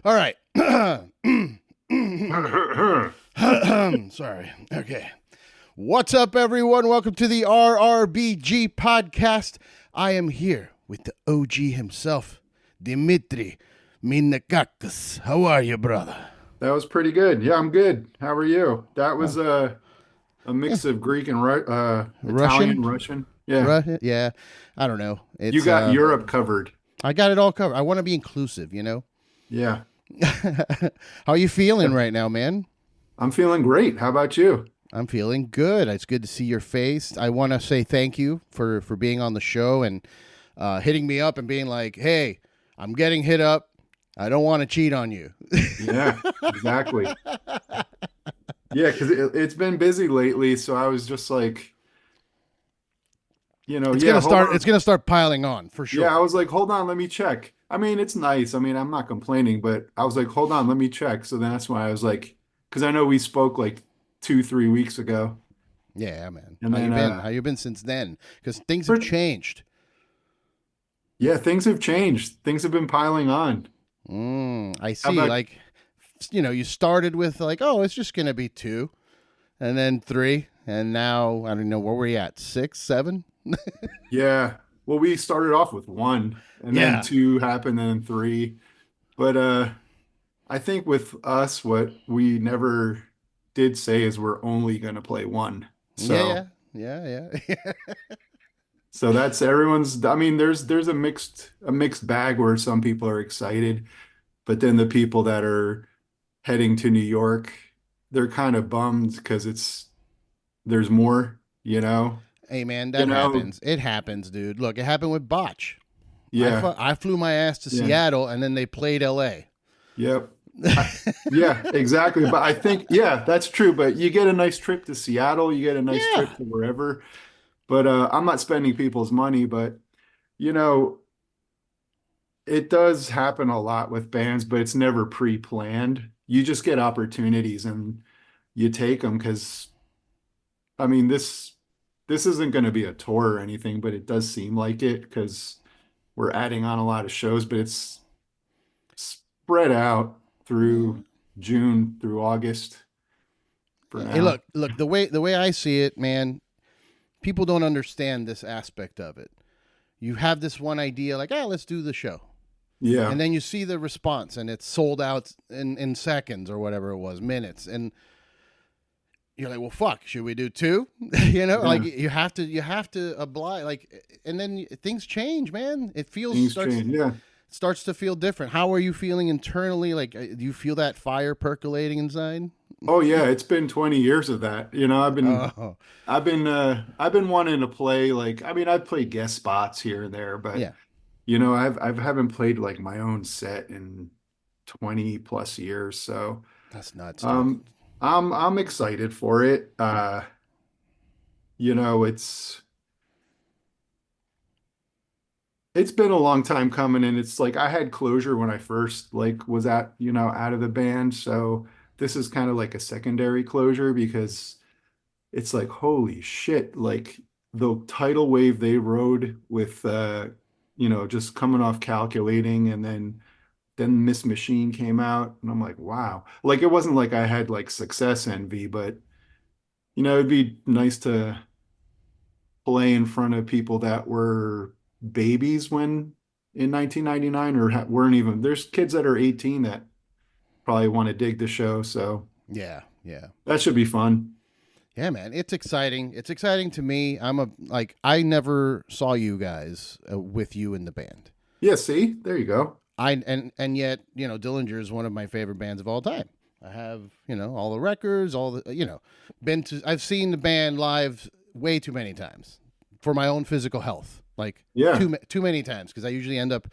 All right. Sorry. Okay. What's up, everyone? Welcome to the RRBG podcast. I am here with the OG himself, Dimitri Minakakis. How are you, brother? That was pretty good. Yeah, I'm good. How are you? That Oh, was a yeah. mix of Greek and Russian? Italian, Russian. Yeah, Russian? Yeah. I don't know. you It's got Europe covered. I got it all covered. I want to be inclusive, you know? Yeah, How are you feeling right now, man? I'm feeling great. How about you? I'm feeling good. It's good to see your face. I want to say thank you for being on the show and hitting me up and being like, "Hey, I'm getting hit up. I don't want to cheat on you." Yeah, exactly. Yeah, because it's been busy lately, so I was just like, It's yeah, gonna hold start. on. It's gonna start piling on for Yeah, I sure. was like, hold on, let me check. I mean, it's nice. I mean, I'm not complaining, but I was like, hold on, let me check. So that's why I was like, because I know we spoke like 2, 3 weeks ago, Yeah, man. and How you then been? How you been since then? Because things have pretty, changed. yeah, things have changed. Things have been piling on. I How see. about, Like, you started with like, oh, it's just gonna be two, and then three, and now I don't know where we at. Six, seven. yeah, well, we started off with one, and then Yeah. two happened, and then three. But I think with us, what we never did say is we're only going to play one. Yeah. So, Yeah. Yeah. so that's everyone's. I mean, there's a mixed bag where some people are excited, but then the people that are heading to New York, they're kind of bummed because there's more, you know. Hey man, You that know, happens. It happens, dude. Look, it happened with Botch. yeah, I flew my ass to yeah. Seattle, and then they played L.A. Yep. I, yeah, exactly. But I think, yeah, that's true. But you get a nice trip to Seattle, you get a nice trip Yeah, to wherever. But I'm not spending people's money, but you know, it does happen a lot with bands, but it's never pre-planned. You just get opportunities and you take them because I mean, this isn't going to be a tour or anything, but it does seem like it because we're adding on a lot of shows, but it's spread out through June through August for yeah. Hey, now. look. The way I see it, man. People don't understand this aspect of it. You have this one idea, like, oh, let's do the show, Yeah. and then you see the response, and it's sold out in seconds or whatever it was, minutes, and you're like, well, fuck, should we do two? Like Yeah. you have to oblige, like, and then things change, man. It feels Things starts change. Yeah. starts to feel different. How are you feeling internally? Like, do you feel that fire percolating inside? Oh yeah, it's been 20 years of that. Oh, I've been wanting to play like I mean I've played guest spots here and there, but yeah, I haven't played like my own set in 20 plus years. So that's nuts, dude. um I'm excited for it. You know, it's been a long time coming and it's like I had closure when I first like was out of the band. So this is kind of like a secondary closure because it's like, holy shit, like the tidal wave they rode with just coming off calculating and then Miss Machine came out and I'm like, wow. Like it wasn't like I had like success envy, but it'd be nice to play in front of people that were babies when in 1999 or weren't even there's kids that are 18 that probably want to dig the show, so Yeah, yeah. that should be fun. Yeah, man, it's exciting. It's exciting to me. I never saw you guys with you in the band. Yeah, see, there you go. And yet, Dillinger is one of my favorite bands of all time. I have, all the records, all the, been to I've seen the band live way too many times for my own physical health. Like Yeah. too many times because I usually end up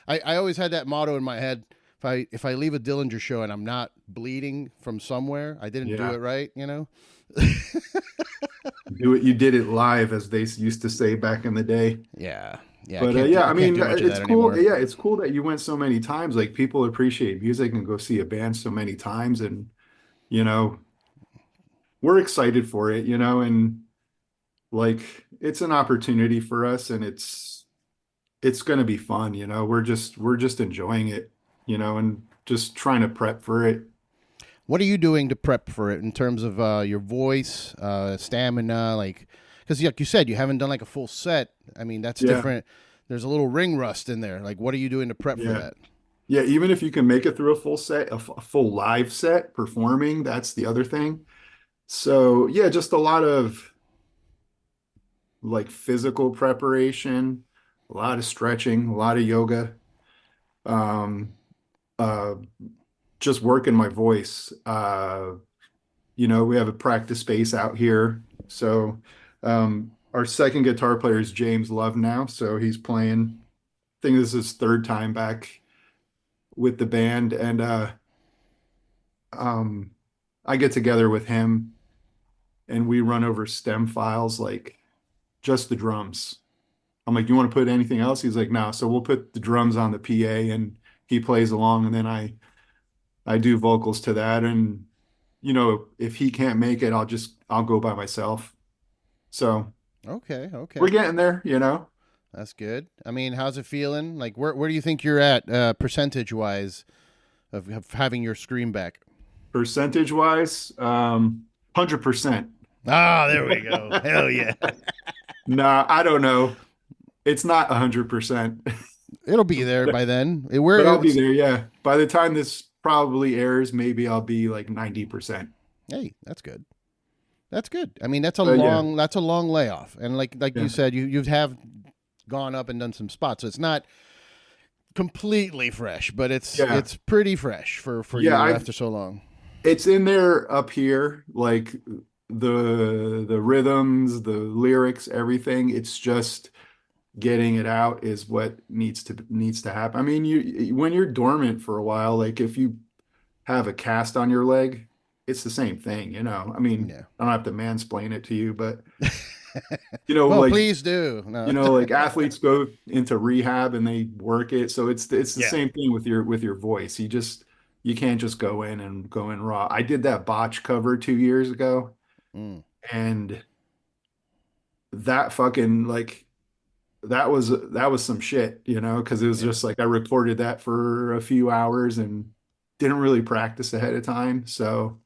I always had that motto in my head. If I leave a Dillinger show and I'm not bleeding from somewhere, I didn't do Yeah. it right. Do it. You did it live, as they used to say back in the day. Yeah. Yeah, But I yeah, I can't mean, do much of it's that cool. anymore. Yeah, it's cool that you went so many times. Like people appreciate music and go see a band so many times, and you know, we're excited for it. And like it's an opportunity for us, and it's going to be fun. We're just enjoying it. And just trying to prep for it. What are you doing to prep for it in terms of your voice, stamina? Like, because like you said, you haven't done like a full set. I mean, that's Yeah, different. There's a little ring rust in there. Like, what are you doing to prep for yeah. that? Yeah, even if you can make it through a full set, a full live set performing, that's the other thing. So, yeah, just a lot of like physical preparation, a lot of stretching, a lot of yoga, um, uh, just working my voice. We have a practice space out here. So, our second guitar player is James Love now. So he's playing, I think this is his third time back with the band. And um, I get together with him and we run over stem files, like just the drums. I'm like, you want to put anything else? He's like, no. So we'll put the drums on the PA and he plays along and then I do vocals to that. And if he can't make it, I'll go by myself. So Okay, we're okay, getting there. that's good. I mean, how's it feeling? Like, where do you think you're at percentage wise of having your scream back? Percentage wise, 100%. Ah, there we go. Hell yeah. Nah, I don't know. It's not 100%, It'll be there by then. but I'll be It's there. Yeah. By the time this probably airs, maybe I'll be like 90%. hey, that's good. That's good. I mean, Yeah, that's a long layoff, and like you yeah, said, you have gone up and done some spots, so it's not completely fresh, but yeah, it's pretty fresh for yeah. you I've after so long. It's in there up here, like the rhythms, the lyrics, everything. It's just getting it out is what needs to happen. I mean, you when you're dormant for a while, like if you have a cast on your leg, it's the same thing. I mean, Yeah. I don't have to mansplain it to you, but Well, like please do. No. like athletes go into rehab and they work it. So it's the Yeah. same thing with your voice. You can't just go in raw. I did that botch cover 2 years ago, Mm, and that fucking like that was some shit, because it was yeah. just like I recorded that for a few hours and didn't really practice ahead of time. So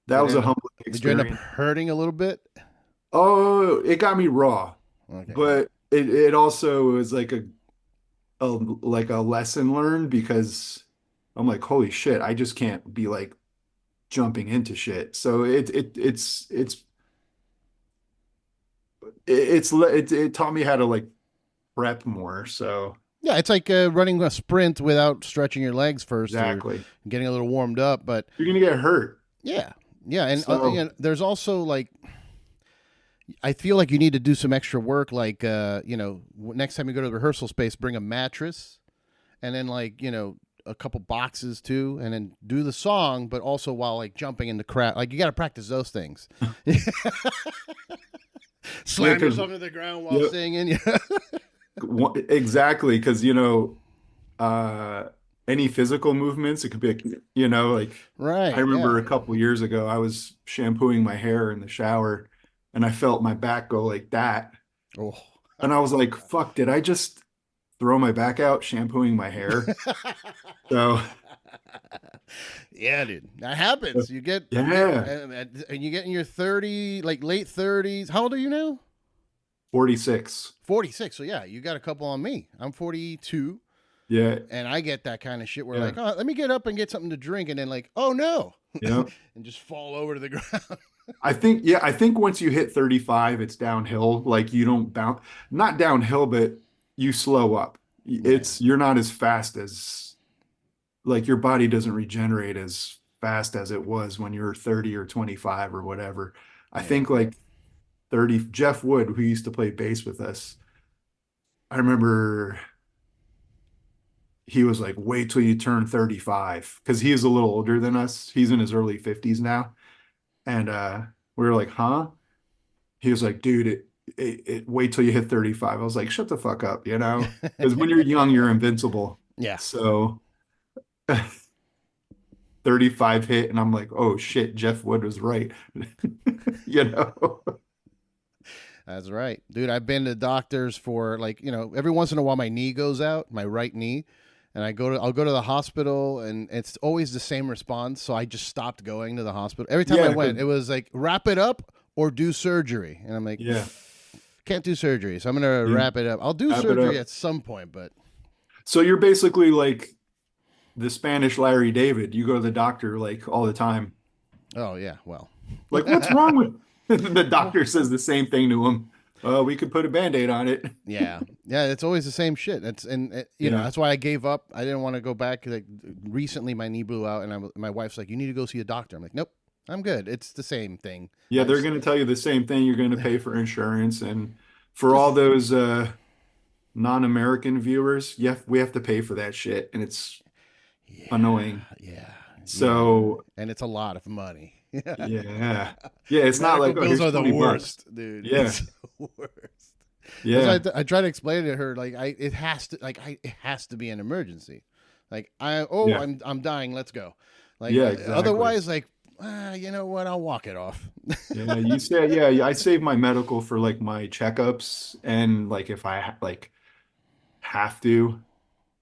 that Did it was a end up? humbling Did you end up experience. hurting a little bit? Oh, it got me raw, Okay. but it also was like a lesson learned because I'm like, holy shit, I just can't be like jumping into shit. So it taught me how to like prep more. So Yeah, it's like running a sprint without stretching your legs first or exactly. getting a little warmed up. But You're gonna get hurt. yeah, yeah, and So there's also like I feel like you need to do some extra work. Like next time you go to the rehearsal space, bring a mattress, and then like a couple boxes too, and then do the song, but also while like jumping in the crowd. Like you got to practice those things. yeah, Slam because yourself to the ground while yeah, singing. exactly, because uh any physical movements, it could be like I Right. remember Yeah. a couple years ago I was shampooing my hair in the shower and I felt my back go like that. Oh. And I was like, fuck, did I just throw my back out shampooing my hair? So Yeah, dude, that happens. You get yeah, and you get in your 30, like late 30s. How old are you now? 46. 46. So yeah, you got a couple on me. I'm 42, Yeah, and I get that kind of shit where yeah, like, oh, let me get up and get something to drink, and then like, oh no, yeah. and just fall over to the ground. I think once you hit 35, it's downhill. Like you don't bounce, not downhill, but you slow up. Yeah, You're not as fast as like your body doesn't regenerate as fast as it was when you were 30 or 25 or whatever. I yeah. think like 30, Jeff Wood, who used to play bass with us, I remember he was like, wait till you turn 35 because he is a little older than us. He's in his early 50s now. And we were like, huh? He was like, dude, wait till you hit 35. I was like, shut the fuck up. Because when you're young, you're invincible. Yeah, So 35 hit, and I'm like, oh shit, Jeff Wood was right. you know? that's right, dude. I've been to doctors for like every once in a while my knee goes out, my right knee, and I'll go to the hospital, and it's always the same response. So I just stopped going to the hospital. Every time I Yeah, went, it was like wrap it up or do surgery, and I'm like, yeah. can't do surgery, so I'm gonna You wrap it up. I'll do wrap it surgery up. at some point, but So you're basically like the Spanish Larry David. You go to the doctor like all the time. oh yeah, well, Like, what's wrong with the doctor says the same thing to him. We could put a band-aid on it. yeah, yeah. It's always the same shit. You know Yeah. that's why I gave up. I didn't want to go back. Like recently, my knee blew out, and my wife's like, "You need to go see a doctor." I'm like, "Nope, I'm good. It's the same thing." Yeah, I they're just, going to tell you the same thing. You're going to pay for insurance. And for all just those non-American viewers, yeah, we have to pay for that shit. And it's yeah, annoying. yeah, yeah, So, and it's a lot of money. yeah. Yeah, it's not Medical like, oh, bills here's are the 20 bucks. worst, dude. Yeah. It's the worst. That's why Yeah. I try to explain to her like it has to be an emergency. Like Yeah. I'm dying. Let's go. Like Yeah, exactly. otherwise, like you know what? I'll walk it off. Yeah, you say, yeah, I save my medical for like my checkups and like if I like have to,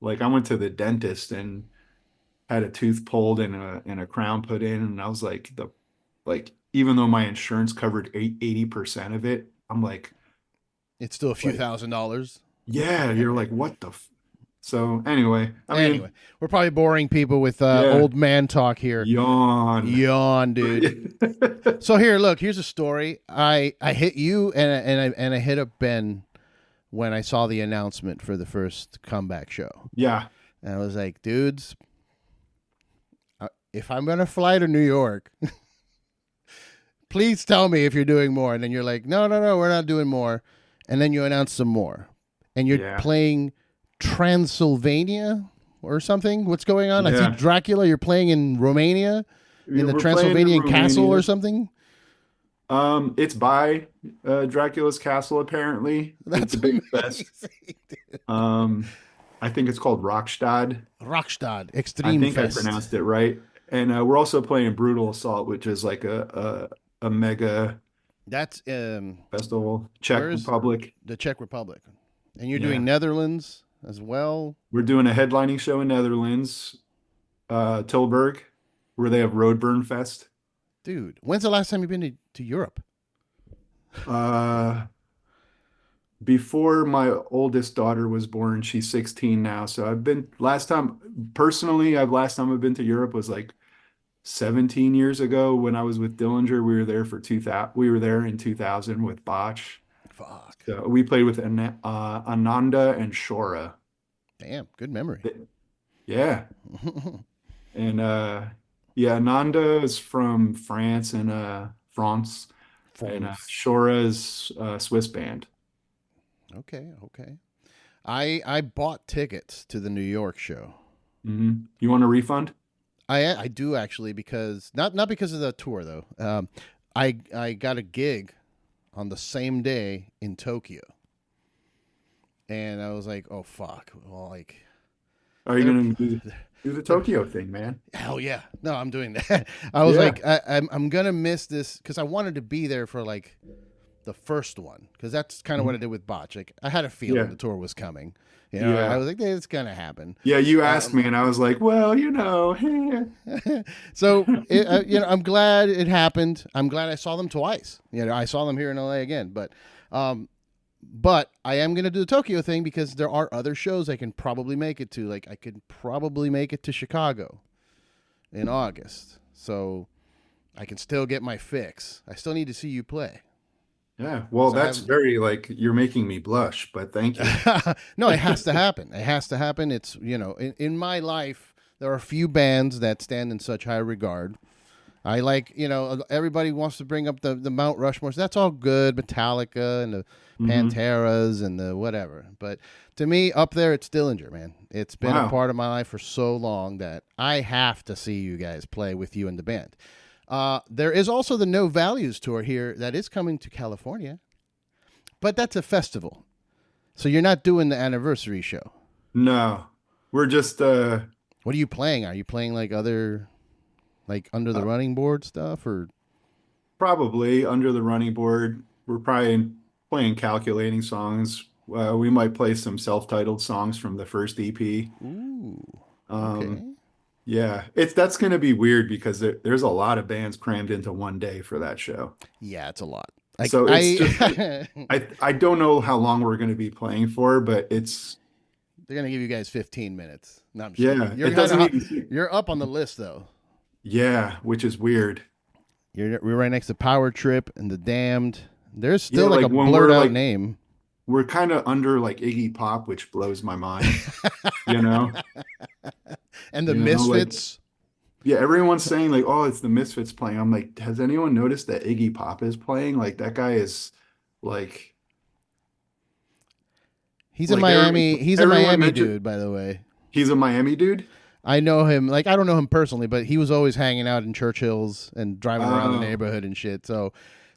like I went to the dentist and had a tooth pulled and a crown put in, and I was like like even though my insurance covered 80% of it, I'm It's still a few like $1,000s. yeah, you're like what the f so anyway, I Anyway, mean, we're probably boring people with yeah, old man talk here. yawn. Yawn, dude. So here, look. Here's a story. I hit you and I hit up Ben when I saw the announcement for the first comeback show. Yeah, And I was like, dudes, if I'm gonna fly to New York, please tell me if you're doing more. And then you're like, no, no, no, we're not doing more. And then you announce some more, and you're yeah, playing Transylvania or something. What's going on? I see yeah. Dracula. You're playing in Romania in the We're playing in Transylvanian castle or Romania. something. It's by Dracula's Castle, apparently. It's That's a big fest. amazing. Um, I think it's called Rockstad. Rockstad I Extreme think I Fest. pronounced it right. And we're also playing Brutal Assault, which is like a mega That's festival. Czech where's Republic. the Czech Republic, and you're doing Yeah. Netherlands as well, We're doing a headlining show in Netherlands, Tilburg, where they have Roadburn Fest. dude. When's the last time you've been to Europe? Uh, Before my oldest daughter was born, she's 16 now. So I've been last time personally, I've last time I've been to Europe was like 17 years ago when I was with Dillinger. We were there for 2000. We were there in 2000 with Botch. Fuck. So we played with Ananda and Shora. Damn, good memory. Yeah. And yeah, Ananda is from France and France and France. Shora is Swiss band. Okay, okay. I bought tickets to the New York show. You want a refund? I do actually because not because of the tour though. I got a gig on the same day in Tokyo, and I was like, oh fuck, well like Are you they're gonna do the they're Tokyo thing, man? hell yeah, no, I'm doing that. I was Yeah. like, I'm gonna miss this because I wanted to be there for like the first one because that's kind of what I Mhm. did with Botch. Like I had a feeling Yeah. the tour was coming. You know, I Yeah. was like, hey, it's gonna happen. Yeah. You asked Um, me, and I was like, well, so you know, I'm glad it happened. I'm glad I saw them twice. You know, I saw them here in LA again, um, but I am gonna do the Tokyo thing because there are other shows I can probably make it to. Like I could probably make it to Chicago in August, so I can still get my fix. I still need to see you play. yeah. Well, So I that's have very like you're making me blush, but thank you. no, it has to happen. It has to happen. It's you know, in my life, there are a few bands that stand in such high regard. I like you know everybody wants to bring up the Mount Rushmores. That's all good, Metallica and the Hmm. Panteras and the whatever. But to me, up there, it's Dillinger, man. It's been a Wow. part of my life for so long that I have to see you guys play with you in the band. There is also the No Values tour here that is coming to California, but that's a festival. So you're not doing the anniversary show. No, we're just What are you playing? Are you playing like other like under the uh, running board stuff or probably under the running board. We're probably playing calculating songs. We might play some self-titled songs from the first EP. Ooh. Um, Okay. yeah, that's going to be weird because there's a lot of bands crammed into one day for that show. Yeah, it's a lot. Like So it's just like I I don't know how long we're going to be playing for, but it's they're gonna give you guys 15 minutes. No, I'm just kidding. yeah, You're it kind doesn't of even seem you're up on the list though. yeah, which is weird. We're right next to Power Trip and The Damned. There's Yeah, still like a like when blurred out name. we're kind of under like Iggy Pop, which blows my mind, you know? And the You know, like Misfits. yeah, everyone's saying like, "Oh, it's the Misfits playing." I'm like, "Has anyone noticed that Iggy Pop is playing? Like that guy is like He's a like every Miami. He's a everyone Miami mentioned dude, by the way. he's a Miami dude." I know him. Like I don't know him personally, but he was always hanging out in Churchill's and driving around the Oh, neighborhood and shit. So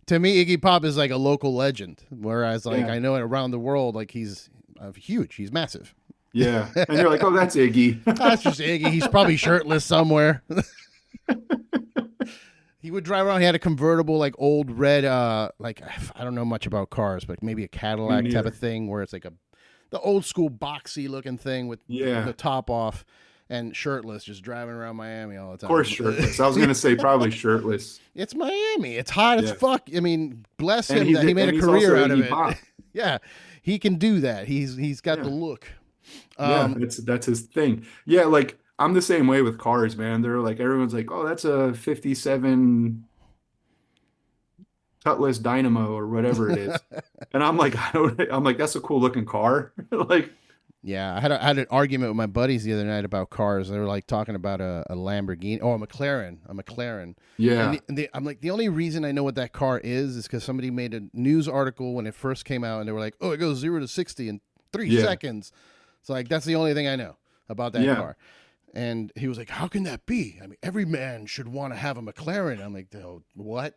to me, Iggy Pop is like a local legend. Whereas like yeah. I know around the world, like he's huge. He's massive. Yeah. And you're like, "Oh, that's Iggy." That's just Iggy. He's probably shirtless somewhere. He would drive around. He had a convertible, like old red, like I don't know much about cars, but maybe a Me Cadillac type of neither. thing, where it's like the old school boxy looking thing with the Yeah. top off and shirtless, just driving around Miami all the Of course, time. shirtless. I was gonna say probably shirtless. It's Miami. It's hot as Yeah. fuck. I mean, bless him that he made a And he's also career out of Iggy it. Pop. Yeah, he can do that. He's got the Yeah. look. Yeah, Um, that's his thing. Yeah, like I'm the same way with cars, man. They're like everyone's like, "Oh, that's a 57 Cutlass Dynamo or whatever it is." And I'm like, I don't I'm like, that's a cool looking car. Like, Yeah, I had an argument with my buddies the other night about cars. They were like talking about a Lamborghini or a McLaren, yeah. I'm like the only reason I know what that car is because somebody made a news article when it first came out, and they were like, "Oh, it goes 0 to 60 in 3 seconds." So like that's the only thing I know about that Yeah. car. And he was like, "How can that be? I mean, every man should want to have a McLaren." I'm like, "Oh, what?"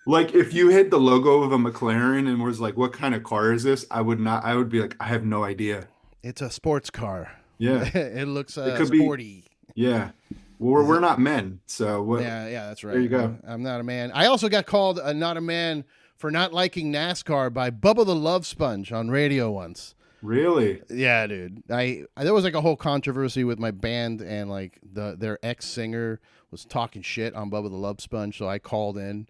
Like if you hit the logo of a McLaren and was like, "What kind of car is this?" I would not I would be like, "I have no idea." It's a sports car. Yeah. It looks It could be sporty. yeah. Well, Is we're it? not men, so what Yeah, that's there right. you go. I'm not a man. I also got called not a man for not liking NASCAR by Bubba the Love Sponge on radio once. Really? Yeah, dude. There was like a whole controversy with my band and like their ex singer was talking shit on Bubba the Love Sponge, so I called in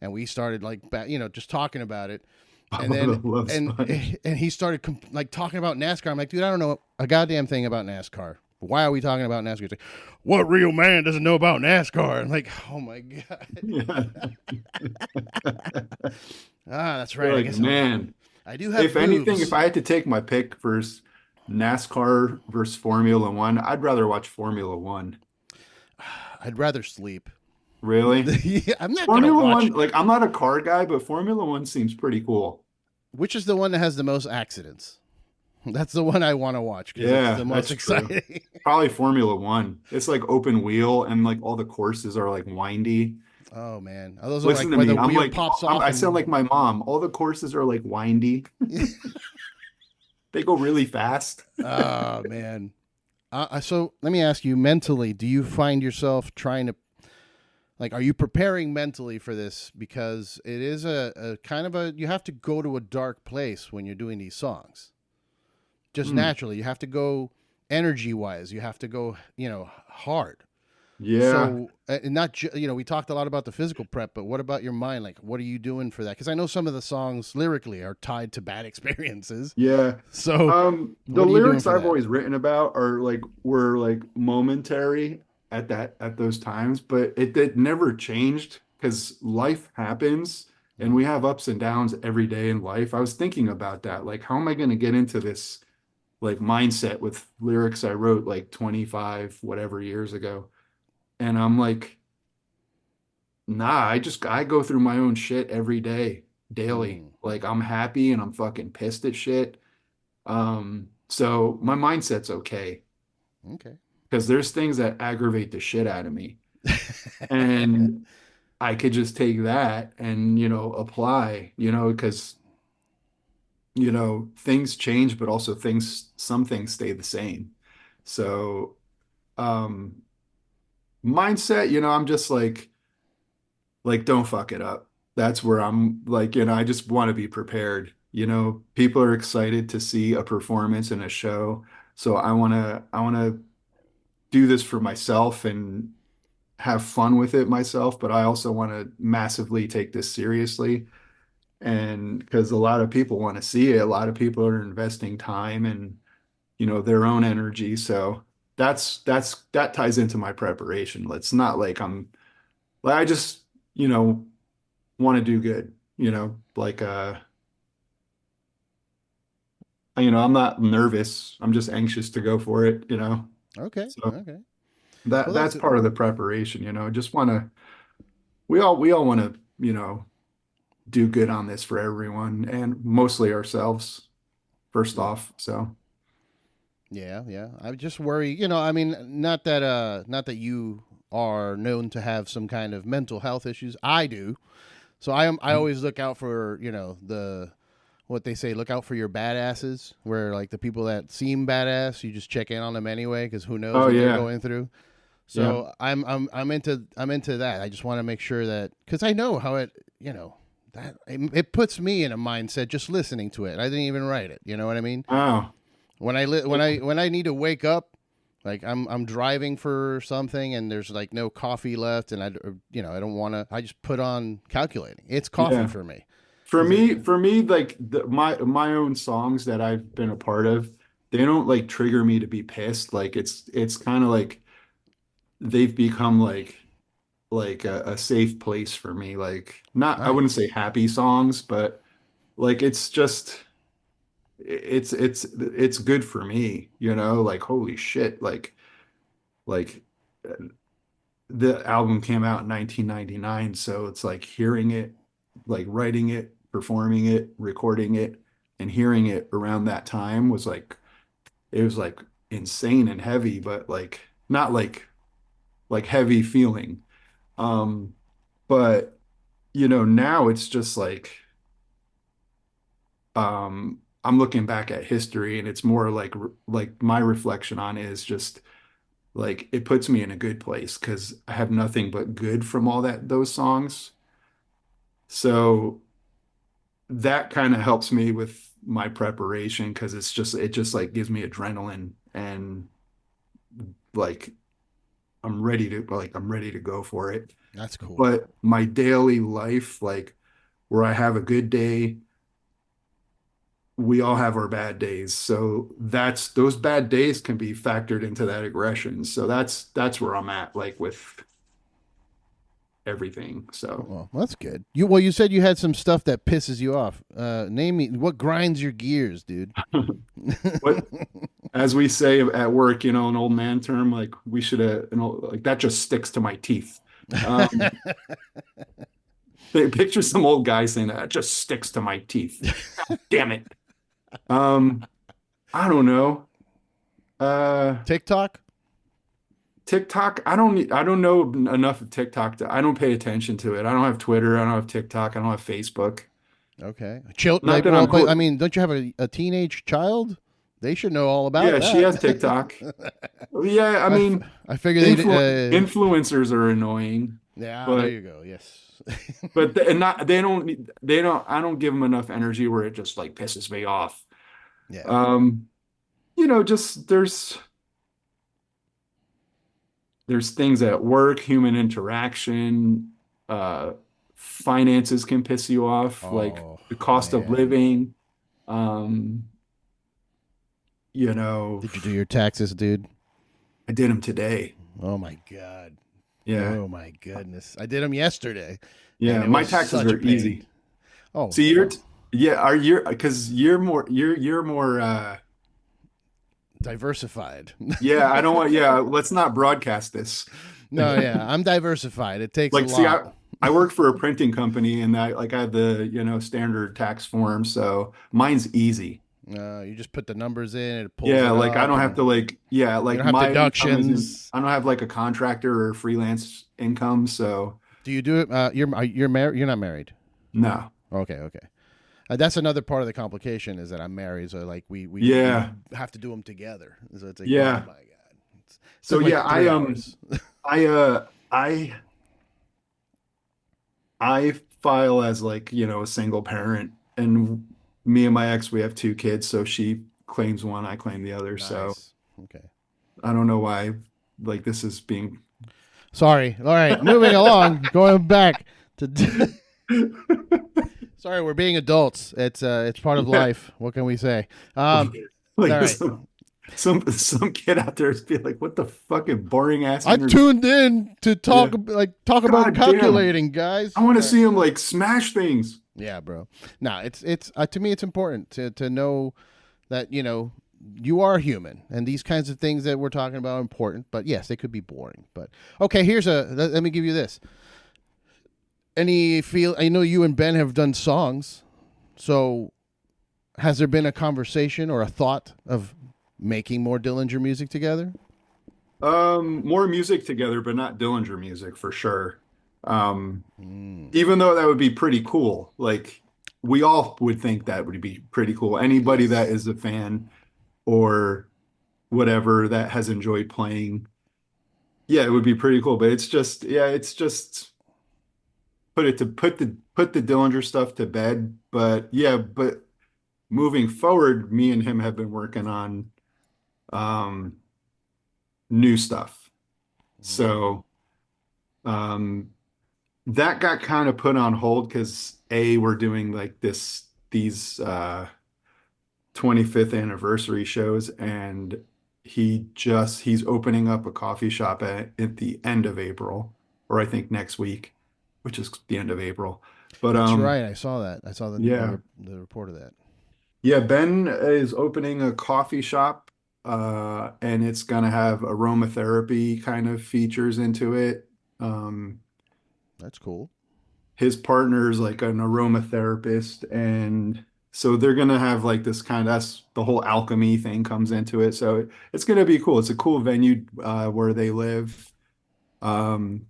and we started like just talking about it. And Bubba then the Love Sponge. and he started like talking about NASCAR. I'm like, dude, I don't know a goddamn thing about NASCAR. Why are we talking about NASCAR? He's like, what real man doesn't know about NASCAR? I'm like, oh my god. Yeah. That's You're right. I like, guess man, I do have if anything, if boobs. I had to take my pick versus NASCAR versus Formula One, I'd rather watch Formula One. I'd rather sleep. Really? Yeah, I'm not gonna Formula watch. One, like I'm not a car guy, but Formula One seems pretty cool. Which is the one that has the most accidents? That's the one I want to watch because it's Yeah, the most that's true. exciting. Probably Formula One. It's like open wheel and like all the courses are like windy. Oh man, those are like Listen to where me. the wheel pops off I sound and. like my mom. All the courses are like windy. They go really fast. Oh man. So let me ask you, mentally, do you find yourself trying to like? Are you preparing mentally for this? Because it is a kind of a you have to go to a dark place when you're doing these songs. Just Hmm. naturally, you have to go energy wise. You have to go, hard. Yeah. So, and not we talked a lot about the physical prep, but what about your mind? Like, what are you doing for that? Because I know some of the songs lyrically are tied to bad experiences. Yeah. So, The what are you doing lyrics for I've that? always written about are like were like momentary at those times, but it never changed because life happens and Mm. we have ups and downs every day in life. I was thinking about that. Like, how am I going to get into this like mindset with lyrics I wrote like 25 whatever years ago? And I'm like, nah, I go through my own shit every day, daily. Mm. Like I'm happy and I'm fucking pissed at shit. So my mindset's okay Okay. because there's things that aggravate the shit out of me. And I could just take that and, apply, because, things change, but also some things stay the same. So, um, mindset, I'm just like, don't fuck it up. That's where I'm like, I just want to be prepared. People are excited to see a performance in a show. So I want to do this for myself and have fun with it myself, but I also want to massively take this seriously. And because a lot of people want to see it, a lot of people are investing time and, their own energy. So that ties into my preparation. It's not like I just, you know, want to do good, I'm not nervous. I'm just anxious to go for it. Okay, So okay. that Well, that's that's part of the preparation, just want to we all want to, do good on this for everyone and mostly ourselves first yeah. off. So, Yeah, yeah. I just worry, I mean, not that you are known to have some kind of mental health issues. I do. So I always look out for, the what they say, look out for your badasses, where like the people that seem badass, you just check in on them anyway cuz who knows oh what they're yeah, going through. yeah, So I'm into that. I just want to make sure that cuz I know how that it puts me in a mindset just listening to it. I didn't even write it, you know what I mean? oh, When I need to wake up, like I'm driving for something and there's like no coffee left, and I don't want to. I just put on calculating. It's coffee yeah. for me For because me, for me, like my own songs that I've been a part of, they don't like trigger me to be pissed. Like it's kind of like they've become like a safe place for me. Like not, I wouldn't say nice. happy songs, but like it's just it's good for me, like holy shit, like the album came out in 1999, so it's like hearing it, like writing it, performing it, recording it, and hearing it around that time was like it was like insane and heavy, but like not like heavy feeling. Um, but now it's just I'm looking back at history and it's more like my reflection on it is just like it puts me in a good place because I have nothing but good from all those songs. So that kind of helps me with my preparation because it just like gives me adrenaline and like I'm ready to go for it. That's cool. But my daily life, like where I have a good day, we all have our bad days. So that's those bad days can be factored into that aggression. So that's where I'm at, like with everything. So Well, that's good. You said you had some stuff that pisses you off. Name me what grinds your gears, dude. what as we say at work, an old man term, like we should have, like that just sticks to my teeth. Um, picture some old guy saying that, "That just sticks to my teeth. Damn it." Um, I don't know. Uh, TikTok. TikTok, I don't know enough of TikTok I don't pay attention to it. I don't have Twitter, I don't have TikTok, I don't have Facebook. Okay. Chill. Not Like, that well, I'm but I cool. mean, don't you have a teenage child? They should know all about Yeah, she that. has TikTok. Yeah, I I, f- mean, I figure they. influencers are annoying, Yeah, there but you go. Yes. and not I don't give them enough energy where it just like pisses me off. Yeah. Um, just there's things at work, human interaction, finances can piss you off, like Oh the cost of man. living. Um, you know, Did you do your taxes, dude? I did them today. Oh my god. Yeah. Oh my goodness. I did them yesterday, and Yeah. it My was taxes such a are pain. easy. Oh, See, oh, yeah, are you, because you're more, diversified. yeah, I don't want, yeah, let's not broadcast this. No, yeah, I'm diversified. It takes a Like, see, lot. I work for a printing company and I have the, standard tax form. So mine's easy. You just put the numbers in, it pulls Yeah, it like I up, don't have and to yeah, you like don't have my income isn't, deductions. I don't have like a contractor or freelance income. So Do you do it? You're married. You're not married. no. Okay, okay. That's another part of the complication is that I'm married, so like we Yeah. have to do them together. So it's like, oh Yeah. my god, it So took like yeah, 3 hours. I file as like, a single parent and me and my ex, we have two kids. So she claims one, I claim the other. So Nice. Okay. I don't know why like this is being Sorry. All right. Moving along. Going back to. Sorry, we're being adults. It's part of yeah, life. What can we say? All like right. some kid out there is being like, what the fucking boring ass I interview. tuned in to Yeah. talk about God damn. calculating, guys. I want to All right. see him like smash things. Yeah, bro. No, it's to me it's important to know that you are human and these kinds of things that we're talking about are important. But yes, they could be boring. But okay, let me give you this. Any feel? I know you and Ben have done songs, so has there been a conversation or a thought of making more Dillinger music together? More music together, but not Dillinger music for sure. Um, Mm, even though that would be pretty cool. Like we all would think that would be pretty cool. Anybody that yes. is a fan or whatever that has enjoyed playing, yeah, it would be pretty cool. But it's just put the Dillinger stuff to bed. But yeah, but moving forward, me and him have been working on um new stuff. Mm, So um that got kind of put on hold because we're doing like these 25th anniversary shows, and he's opening up a coffee shop at the end of April, or I think next week, which is the end of April. But that's right. I saw that. I saw yeah. the report of that. Yeah, Ben is opening a coffee shop, and it's gonna have aromatherapy kind of features into it. Um, That's cool. his partner's like an aromatherapist, and so they're gonna have like this kind of that's the whole alchemy thing comes into it. So it's gonna be cool. It's a cool venue where they live. Um,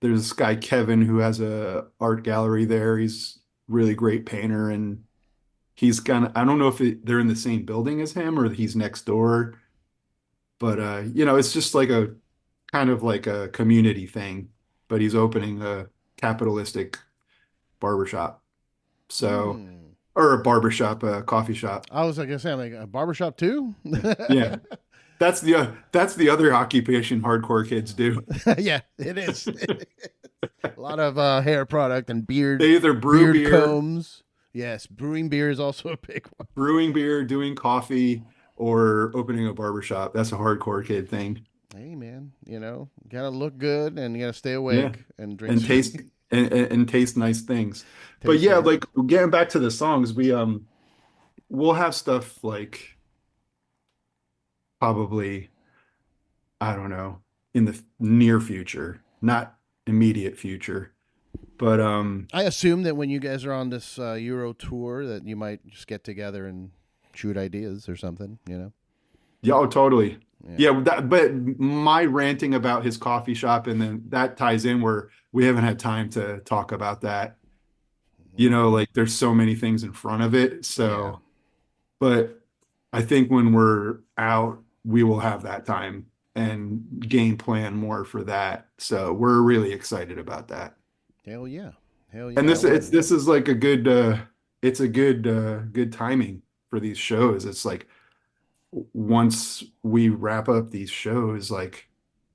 there's this guy Kevin who has a art gallery there. He's really great painter, and he's gonna I don't know if they're in the same building as him or he's next door, but it's just like a kind of like a community thing. But he's opening a capitalistic barbershop. So, Hmm. or a barbershop, a coffee shop. I was like gonna say, I'm like a barbershop too. Yeah, that's the other occupation hardcore kids do. Yeah, it is. A lot of hair product and They either brew beard beer, combs. Yes, brewing beer is also a big one. brewing beer, doing coffee, or opening a barbershop. That's a hardcore kid thing. Hey man, gotta look good and you gotta stay Yeah, awake and drink and some taste and taste nice things. But taste yeah, it. like getting back to the songs, we'll have stuff like probably I don't know in the near future, not immediate future. But I assume that when you guys are on this Euro tour, that you might just get together and shoot ideas or something. yeah, oh, totally. Yeah. Yeah, but my ranting about his coffee shop and then that ties in where we haven't had time to talk about that. Mm, Like there's so many things in front of it. yeah. So, but I think when we're out, we will have that time and game plan more for that. So we're really excited about that. Hell yeah. Hell And yeah. I want. this is like a good it's a good timing for these shows. It's like once we wrap up these shows, like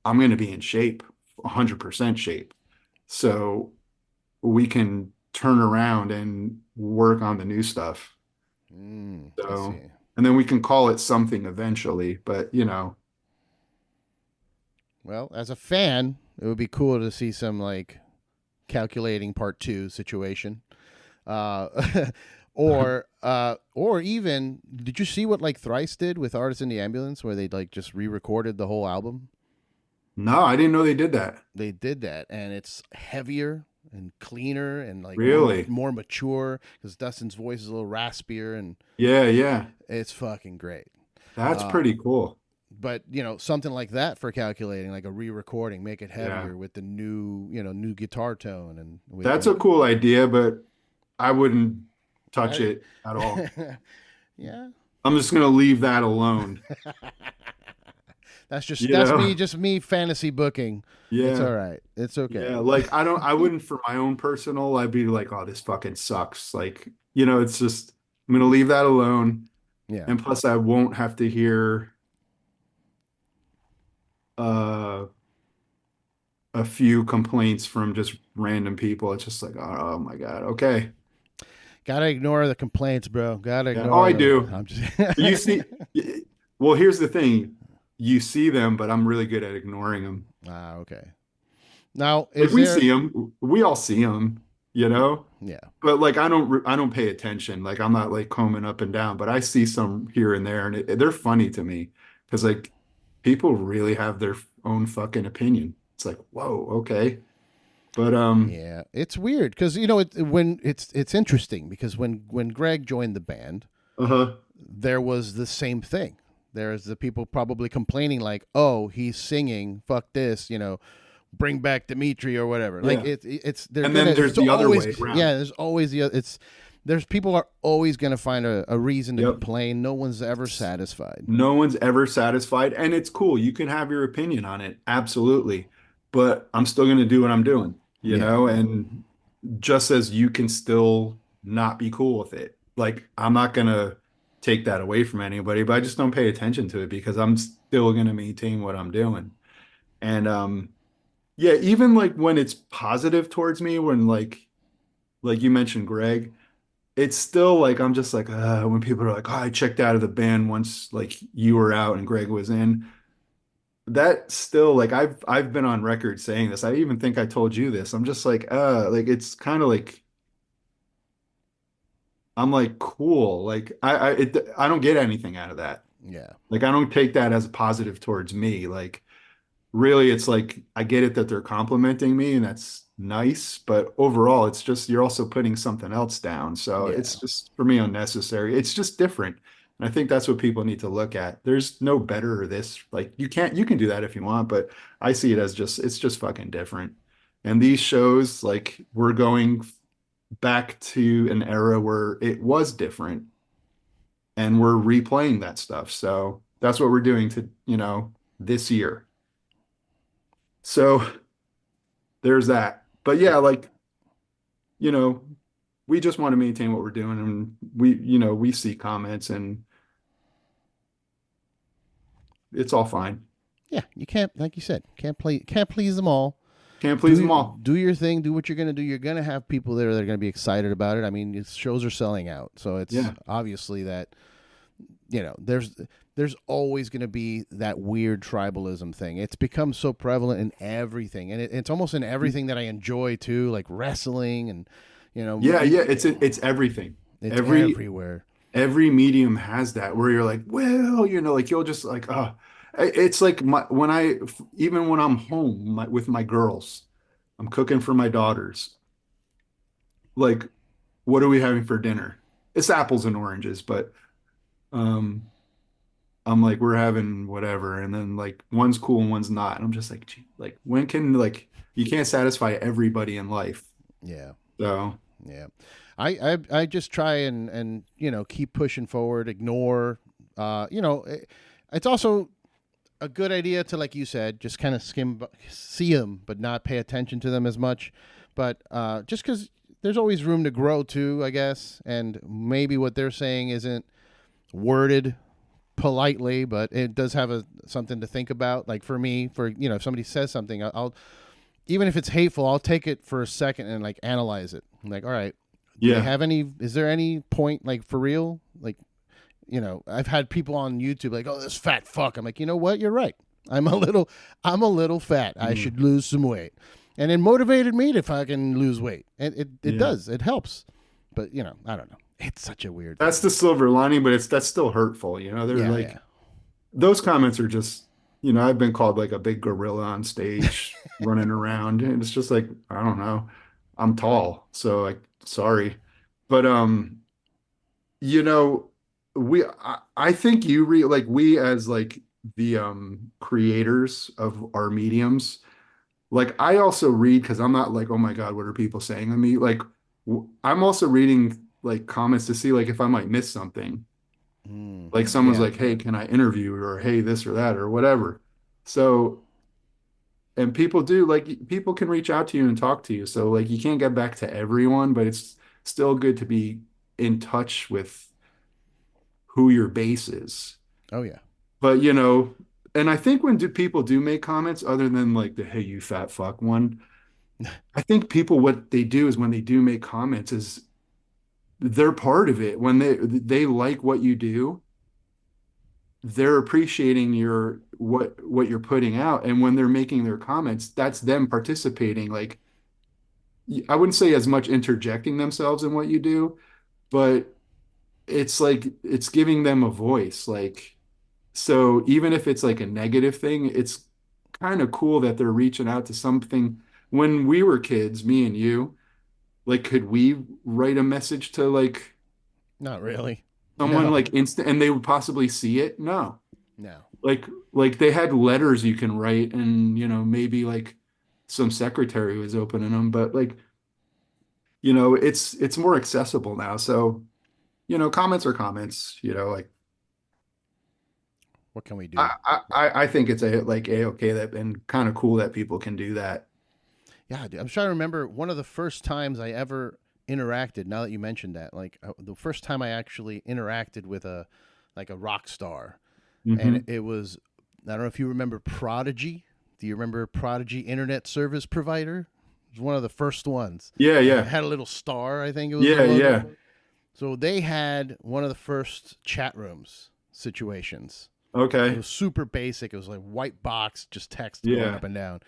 I'm going to be in shape, 100% shape. So we can turn around and work on the new stuff. I So, see. and then we can call it something eventually, but Well, as a fan, it would be cool to see some like calculating part two situation. Uh, or even did you see what like Thrice did with Artists in the Ambulance where they like just re-recorded the whole album? no, I didn't know they did that. They did that and it's heavier and cleaner and like Really? more mature because Dustin's voice is a little raspier and Yeah, yeah. it's fucking great. That's Uh, pretty cool. but something like that for calculating, like a re-recording, make it Yeah. heavier with the new guitar tone and with That's a like cool idea, but I wouldn't touch I, it at all. yeah. I'm just gonna leave that alone. You That's know? me, just me fantasy booking. It's Yeah. all right. It's okay. Yeah. Like I wouldn't for my own personal, I'd be like, oh, this fucking sucks. Like, it's just I'm gonna leave that alone. Yeah. And plus I won't have to hear uh a few complaints from just random people. It's just like, oh my God, okay. Gotta ignore the complaints, bro. Gotta Yeah. Oh, ignore I them. do. I'm just. You see, well, here's the thing. You see them, but I'm really good at ignoring them. Ah, okay. Now, Like is we there? see them, we all see them, you know? Yeah. But like I don't pay attention. Like I'm not like combing up and down, but I see some here and there and they're funny to me because like people really have their own fucking opinion. It's like, whoa, okay. But Yeah, it's weird because when it's interesting because when Greg joined the band, uh-huh. there was the same thing. There's the people probably complaining like, "Oh, he's singing, fuck this," bring back Dimitri or whatever. Like Yeah. it's they're And then gonna there's it's the other always way around. yeah. There's always there's people are always gonna find a reason to Yep. complain. No one's ever satisfied. No one's ever satisfied, and it's cool. You can have your opinion on it, absolutely. But I'm still going to do what I'm doing, you Yeah, know? And just as you can still not be cool with it. Like, I'm not going to take that away from anybody, but I just don't pay attention to it because I'm still going to maintain what I'm doing. And yeah, even like when it's positive towards me, when like you mentioned Greg, it's still like I'm just like when people are like, "Oh, I checked out of the band once like you were out and Greg was in." That still like I've been on record saying this. I even think I told you this. I'm just like it's kind of like I'm like cool. Like I don't get anything out of that. yeah, Like I don't take that as a positive towards me. Like really it's like I get it that they're complimenting me and that's nice, but overall it's just you're also putting something else down. So yeah, it's just for me unnecessary. It's just different. And I think that's what people need to look at. There's no better or this. Like you can do that if you want, but I see it as just it's just fucking different. And these shows, like we're going back to an era where it was different and we're replaying that stuff. So that's what we're doing to, this year. So there's that. But yeah, like, you know, we just want to maintain what we're doing and we see comments and it's all fine. yeah. You can't, like you said, can't please them all. Can't please them do all. do your thing, do what you're gonna do. You're gonna have people there that are gonna be excited about it. I mean, shows are selling out, so it's Yeah. obviously that there's always gonna be that weird tribalism thing. It's become so prevalent in everything, and it's almost in everything that I enjoy too, like wrestling and Yeah, yeah, it's everything. it's Every everywhere. every medium has that where you're like, well, like you'll just like, it's like when even when I'm home with my girls, I'm cooking for my daughters. Like, what are we having for dinner? It's apples and oranges, but um I'm like, we're having whatever, and then like one's cool and one's not. And I'm just like, gee, like when can like you can't satisfy everybody in life. Yeah, So yeah. I just try and keep pushing forward, ignore. It's also a good idea to, like you said, just kind of see them, but not pay attention to them as much. But just because there's always room to grow too, I guess, and maybe what they're saying isn't worded politely, but it does have something to think about. Like for me, if somebody says something, I'll even if it's hateful, I'll take it for a second and like analyze it. I'm like, all right, do they yeah, have any? Is there any point like for real? Like I've had people on YouTube like, "Oh, this fat fuck." I'm like, you know what? You're right. I'm a little fat. I mm, should lose some weight, and it motivated me to fucking lose weight. And it yeah. does. It helps. But I don't know. It's such a weird That's thing. the silver lining, but that's still hurtful. They're Yeah, like yeah. those comments are just, I've been called like a big gorilla on stage running around, and it's just like, I don't know. I'm tall, so like sorry. But you know, I think like we as like the creators of our mediums, like I also read because I'm not like, oh my God, what are people saying to me? Like I'm also reading like comments to see like if I might miss something. Like someone's Yeah. like, hey, can I interview or hey, this or that or whatever. So, and people do like people can reach out to you and talk to you. So like you can't get back to everyone, but it's still good to be in touch with who your base is. Oh yeah. But and I think when people do make comments other than like the "hey you fat fuck" one, I think people what they do is when they do make comments is they're part of it. When they like what you do, they're appreciating your what you're putting out, and when they're making their comments, that's them participating. Like I wouldn't say as much interjecting themselves in what you do, but it's like it's giving them a voice. Like so even if it's like a negative thing, it's kind of cool that they're reaching out to something. When we were kids, me and you, like could we write a message to like Not really. someone No. like instant and they would possibly see it? No. No. Like they had letters you can write and maybe like some secretary was opening them, but like it's more accessible now. So comments are comments. Like What can we do? I think it's a okay that and kind of cool that people can do that. Yeah, dude, I'm trying to remember one of the first times I ever interacted. Now that you mentioned that, like the first time I actually interacted with a like a rock star, and Hmm. it was I don't know if you remember Prodigy. Do you remember Prodigy Internet Service Provider? It was one of the first ones. Yeah, Like it yeah, had a little star. I think it was their yeah, logo. yeah. So they had one of the first chat rooms situations. It Okay. was super basic. It was like white box, just text going Yeah. up and down.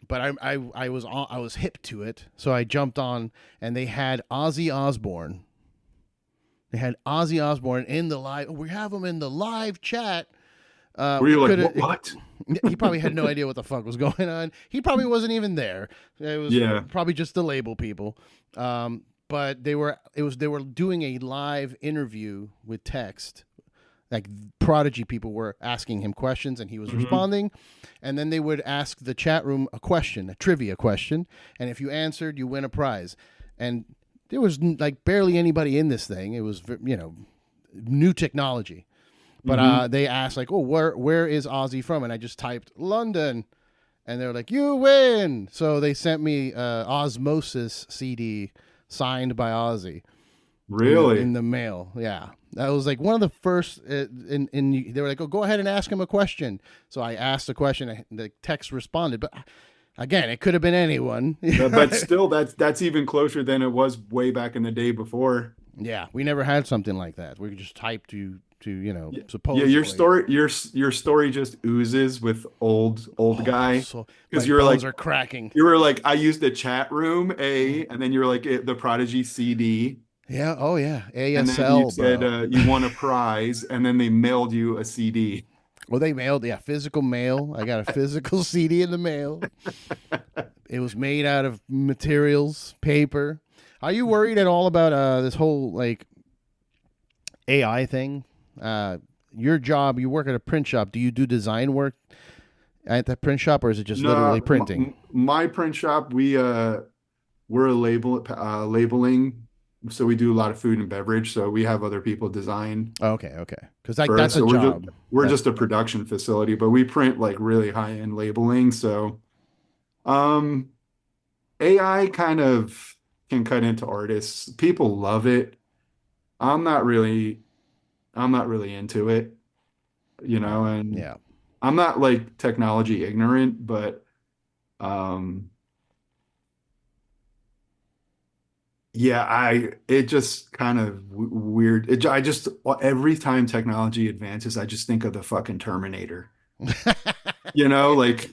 But I was hip to it, so I jumped on, and they had Ozzy Osbourne. They had Ozzy Osbourne in the live. We have him in the live chat. Were you It like, could what? have. What? He probably had no idea what the fuck was going on. He probably wasn't even there. It was Yeah. probably just the label people. But they were doing a live interview with text. Like Prodigy people were asking him questions and he was Hmm. responding, and then they would ask the chat room a question, a trivia question, and if you answered, you win a prize. And there was like barely anybody in this thing. It was new technology. But Hmm. they asked like, "Oh, where is Ozzy from?" And I just typed London, and they're like, "You win!" So they sent me Osmosis CD signed by Ozzy in Really? the mail. Yeah, that was like one of the first. In they were like, "Oh, go ahead and ask him a question." So I asked the question, and the text responded. But again, it could have been anyone. But still, that's even closer than it was way back in the day before. Yeah, we never had something like that. We could just type to Yeah, yeah, supposedly. your story just oozes with old Oh, guy so because my you were bones like are cracking. I used the chat room and then you were like the Prodigy CD, Yeah. Oh yeah. and then you ASL, said bro. you won a prize, and then they mailed you a CD. Well, they mailed, yeah, physical mail. I got a physical CD in the mail. It was made out of materials, paper. Are you worried at all about this whole like AI thing? Uh, your job, you work at a print shop. Do you do design work at that print shop, or is it just literally No, printing? my print shop, we're a labeling, so we do a lot of food and beverage. So we have other people design Okay, okay, because like for us. that's a So job. we're That's just a production facility, but we print like really high end labeling. So um, AI kind of can cut into artists. People love it. I'm not really I'm not really into it, and yeah. I'm not like technology ignorant, but um yeah, it just kind of weird. I just every time technology advances, I just think of the fucking Terminator. Like,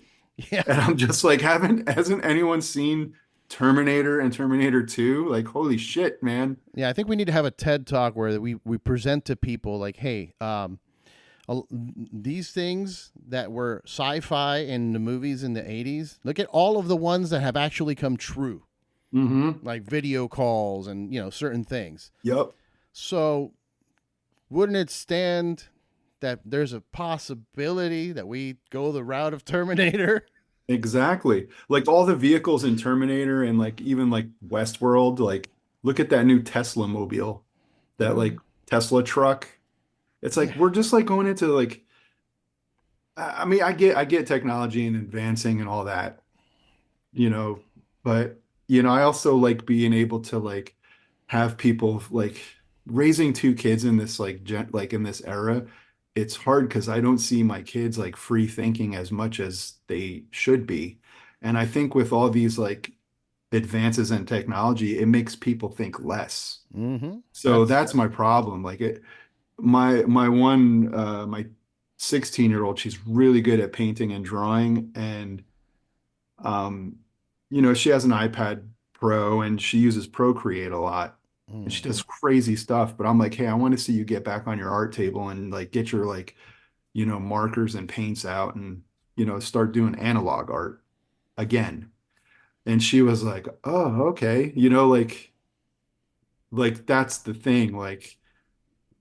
Yeah. and I'm just like, hasn't anyone seen Terminator and Terminator 2? Like, holy shit, man. Yeah, I think we need to have a TED talk where we present to people like, hey, these things that were sci-fi in the movies in the 80s, look at all of the ones that have actually come true, Hmm. like video calls and certain things. Yep. So wouldn't it stand that there's a possibility that we go the route of Terminator? Exactly. Like all the vehicles in Terminator and like even like Westworld, like look at that new Tesla mobile, that Oh, like Tesla truck. It's yeah. like we're just like going into like I mean, I get technology and advancing and all that, you know, but I also like being able to like have people like raising two kids in this like in this era, it's hard because I don't see my kids like free thinking as much as they should be. And I think with all these like advances in technology, it makes people think less. Mm-hmm. So that's my problem. Like my 16-year-old, she's really good at painting and drawing, and um, she has an iPad Pro and she uses Procreate a lot. And she Mm. does crazy stuff, but I'm like, hey, I want to see you get back on your art table and like get your like, markers and paints out and, start doing analog art again. And she was like, oh, okay. Like that's the thing. Like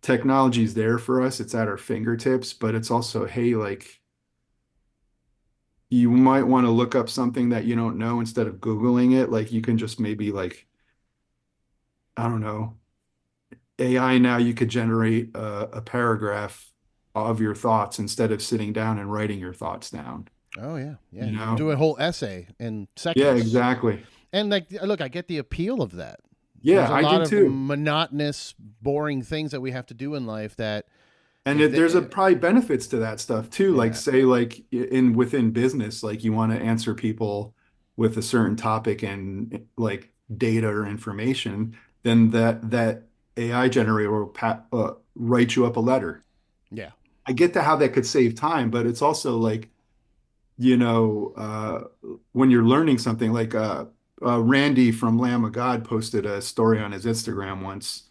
technology's there for us. It's at our fingertips, but it's also, hey, like you might want to look up something that you don't know instead of Googling it. Like you can just maybe like, I don't know, AI now you could generate a paragraph of your thoughts instead of sitting down and writing your thoughts down. Oh yeah, yeah. You You can know? do a whole essay in Yeah, seconds. exactly. And like, look, I get the appeal of that. There's Yeah, a I lot do of too. monotonous, boring things that we have to do in life that And if there's a they, probably benefits to that stuff too. Like yeah, say like in within business, like you want to answer people with a certain topic and like data or information, then that AI generator will write you up a letter. yeah, I get to how that could save time, but it's also like, when you're learning something like Randy from Lamb of God posted a story on his Instagram once,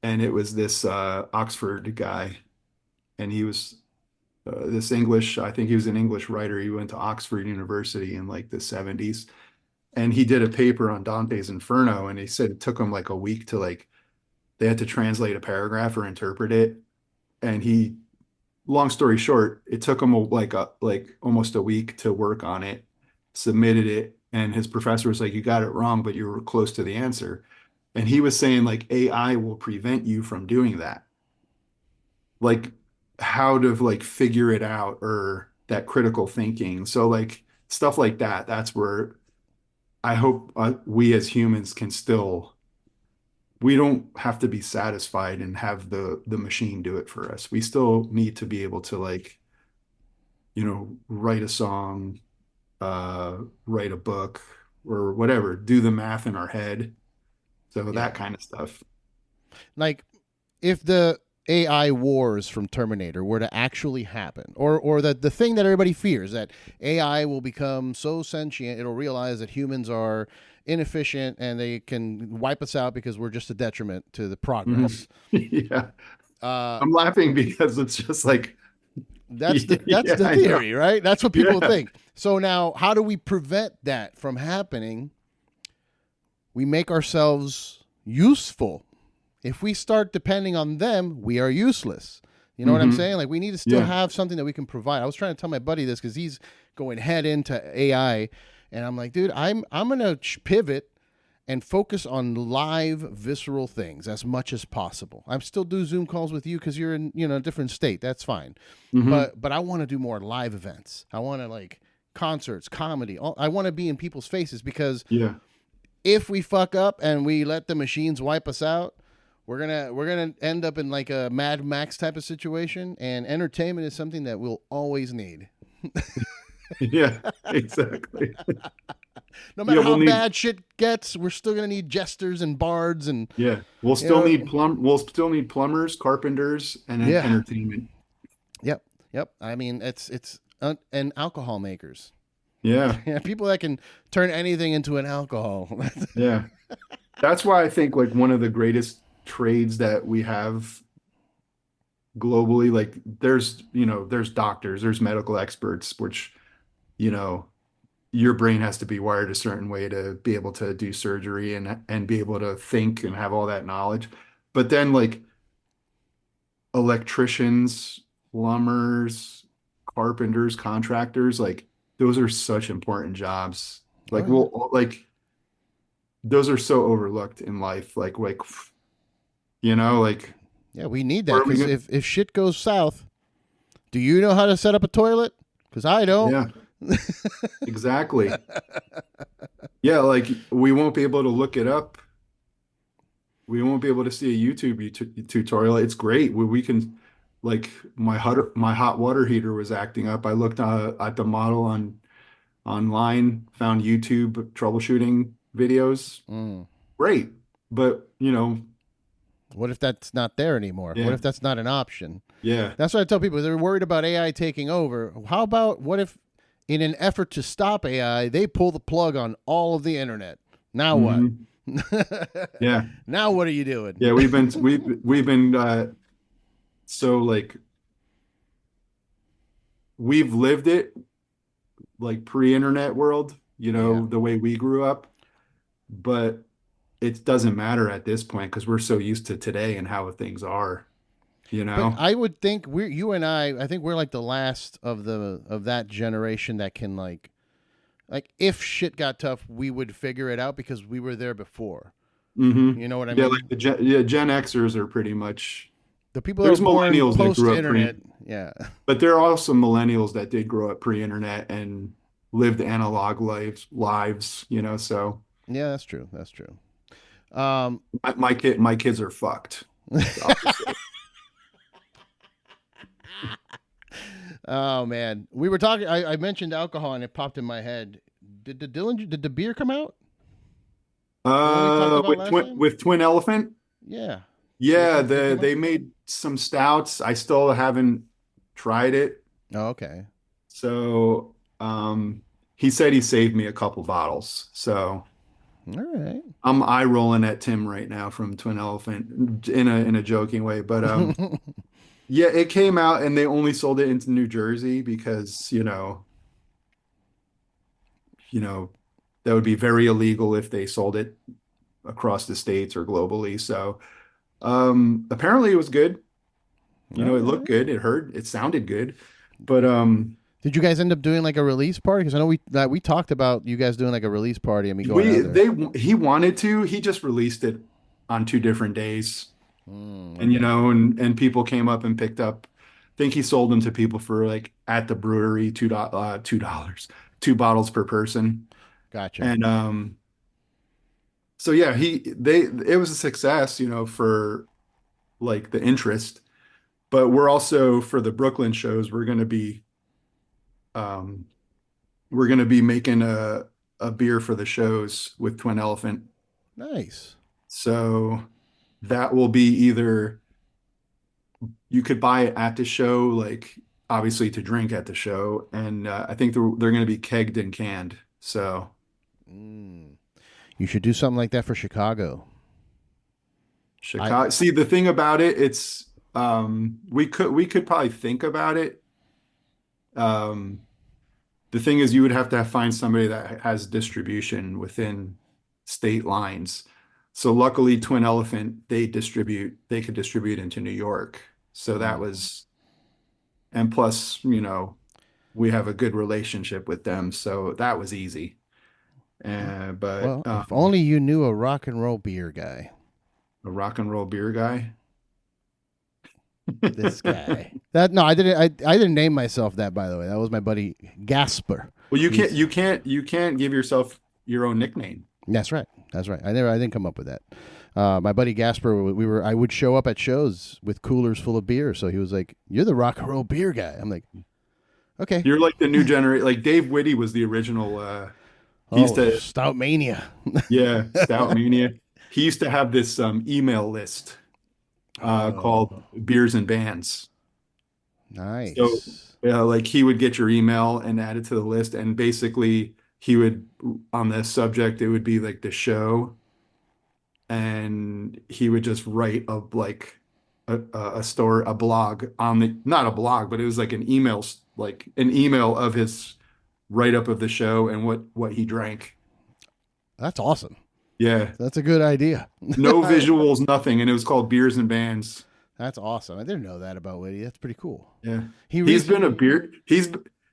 and it was this Oxford guy, and he was this English, I think he was an English writer. He went to Oxford University in like the 70s, and he did a paper on Dante's Inferno, and he said it took him like a week to like they had to translate a paragraph or interpret it, and he long story short, it took him like almost a week to work on it, submitted it, and his professor was like, "You got it wrong, but you were close to the answer." And he was saying like AI will prevent you from doing that. Like how to like figure it out or that critical thinking. So like stuff like that, that's where I hope we as humans can still we don't have to be satisfied and have the machine do it for us. We still need to be able to like write a song, write a book, or whatever, do the math in our head. So yeah. that kind of stuff. Like if the AI wars from Terminator were to actually happen, or that the thing that everybody fears that AI will become so sentient it'll realize that humans are inefficient and they can wipe us out because we're just a detriment to the Mhm. progress. Yeah. Uh, I'm laughing because it's just like, that's yeah, the I know. theory, right? That's what people Yeah. think. So now, how do we prevent that from happening? We make ourselves useful. If we start depending on them, we are useless. You know what I'm Hmm. saying? Like we need to still Yeah. have something that we can provide. I was trying to tell my buddy this because he's going head into AI, and I'm like, dude, I'm gonna pivot and focus on live, visceral things as much as possible. I still do Zoom calls with you because you're in a different state. That's fine, Hmm. but I want to do more live events. I want to like concerts, comedy. I want to be in people's faces because Yeah. if we fuck up and we let the machines wipe us out, we're gonna end up in like a Mad Max type of situation. And entertainment is something that we'll always need, Yeah. Exactly. no Yeah. matter how bad shit gets. We're still gonna need jesters and bards, and Yeah. you know, We'll still need plumbers, carpenters, and yeah, entertainment. yep, yep. I mean, it's and alcohol makers. Yeah. Yeah, people that can turn anything into an alcohol. Yeah. That's why I think like one of the greatest trades that we have globally, like there's doctors, there's medical experts, which, you know, your brain has to be wired a certain way to be able to do surgery and be able to think and have all that knowledge. But then like electricians, plumbers, carpenters, contractors, like those are such important jobs. Oh Like yeah, like those are so overlooked in life. Like yeah. We need that where are we because going? if shit goes south, do you know how to set up a toilet? Because I don't. Yeah, exactly. Yeah, like we won't be able to look it up. we won't be able to see a YouTube tutorial. It's great. We can, like, my hot water heater was acting up. I looked at the model online, found YouTube troubleshooting videos. Mm. Great. But, What if that's not there anymore? What yeah, if that's not an option? yeah. That's what I tell people. They're worried about AI taking over. How about what if, in an effort to stop AI, they pull the plug on all of the internet? Now what? Hmm. Yeah. Now what are you doing? Yeah, we've been so like we've lived it like pre-internet world, Yeah. the way we grew up, but it doesn't matter at this point because we're so used to today and how things are, you But know? I would think you and I think we're like the last of that generation that can like if shit got tough, we would figure it out because we were there before. Hmm. You know what I Yeah, like mean? Gen Xers are pretty much The people that were there's born millennials that post grew up internet, yeah. but there are also millennials that did grow up pre-internet and lived analog lives, so Yeah, that's true. That's true. Um my kids are fucked. oh man. We were talking I mentioned alcohol and it popped in my head. Did the beer come out? The one we talked about With last time? Twin Elephant, Yeah. yeah, Did it come out? they made some stouts. I still haven't tried it. Oh, okay. So, he said he saved me a couple bottles. So All right. I'm eye rolling at Tim right now from Twin Elephant in a joking way. But yeah, it came out and they only sold it into New Jersey because, you know, that would be very illegal if they sold it across the states or globally. So apparently it was good. All It looked right. good. It sounded good. But Did you guys end up doing like a release party? Because I know we talked about you guys doing like a release party and me going we out there. they he wanted to. He just released it on 2 different days. And Okay, and people came up and picked up. I think he sold them to people for like at the brewery $2, 2 bottles per person. gotcha. And so yeah, it was a success, for like the interest. But we're also for the Brooklyn shows, um we're gonna be making a beer for the shows with Twin Elephant. Nice. So that will be either you could buy it at the show, like obviously to drink at the show, and I think they're going to be kegged and canned. So Mm. You should do something like that for Chicago. I Chicago. See, the thing about it, it's we could probably think about it. Um, the thing is, you would have to find somebody that has distribution within state lines. So luckily, Twin Elephant, they could distribute into New York. So that mm. was, and plus, we have a good relationship with them. So that was easy. But Well, if only you knew a rock and roll beer guy. a rock and roll beer guy. This guy. That no, I didn't. I didn't name myself that. By the way, that was my buddy Gasper. Well, He's you can't give yourself your own nickname. That's right. That's right. I didn't come up with that. My buddy Gasper, I would show up at shows with coolers full of beer. So he was like, "You're the rock and roll beer guy." I'm like, "Okay." You're like the new generation. Like Dave Whitty was the original. He used Oh, to, Stout Mania. yeah, Stout Mania. He used to have this email list called Oh, Beers and Bands. So, nice. like he would get your email and add it to the list, and basically he would on this subject it would be like the show, and he would just write a blog on the not a blog, but it was like an email of his write up of the show and what he drank. That's awesome. Yeah, That's a good idea. no visuals, nothing, and it was called Beers and Bands. That's awesome. I didn't know that about Whitty. That's pretty cool. Yeah, He he's been a recently, beer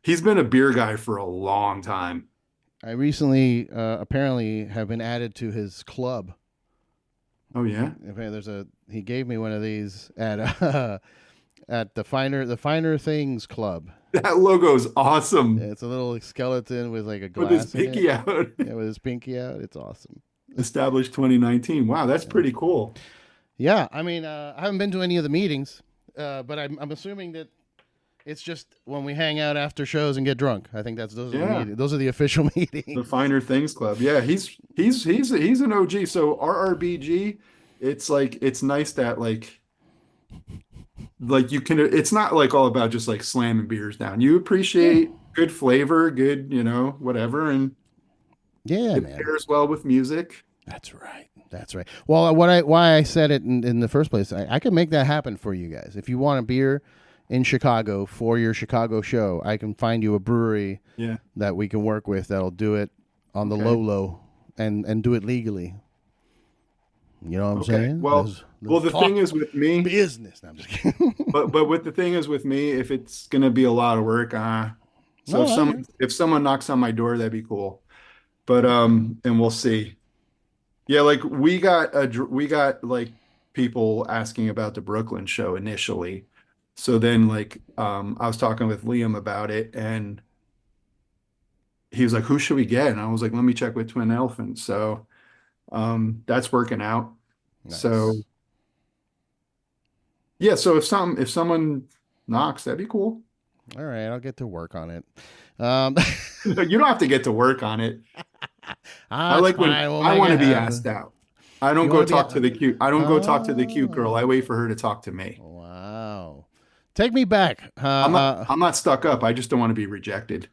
he's been a beer guy for a long time. I recently apparently have been added to his club. Oh yeah. He gave me one of these at at the Finer Things Club. That logo's awesome It's a little skeleton with like a with his glass in it. pinky out. Yeah, with his pinky out. It's awesome. Established 2019. Wow, that's pretty cool. Yeah, I mean, I haven't been to any of the meetings, but I'm assuming that it's just when we hang out after shows and get drunk. I think those are the Yeah, meetings. Those are the official the meetings. Finer Things Club. Yeah, he's an OG. So RRBG, it's like it's nice that like you can. It's not like all about just like slamming beers down. You Yeah, appreciate good flavor, good whatever, and yeah, it man. pairs well with music. That's right. That's right. Well, why I said it in the first place, I can make that happen for you guys. If you want a beer in Chicago for your Chicago show, I can find you a brewery Yeah. that we can work with that'll do it on the Okay. low and do it legally. You know what I'm Okay. saying? Well, Let's the thing talk is with me, business. No, I'm just kidding. but with the thing is with me, if it's gonna be a lot of work, so No, I hear. if someone knocks on my door, that'd be cool. But and we'll see. Yeah, like we got like people asking about the Brooklyn show initially. So then like I was talking with Liam about it and he was like, who should we get? And I was like, let me check with Twin Elephant. So that's working out. Nice. So yeah, so if someone knocks, that'd be cool. All right, I'll get to work on it. You don't have to get to work on it. I It's like when fine. We'll I make want it to be happen. asked out. I don't You go want to be? talk to the cute. I don't go talk to the cute girl. I Oh, wait for her to talk to me. wow. Take me back. I'm not stuck up. I just don't want to be rejected.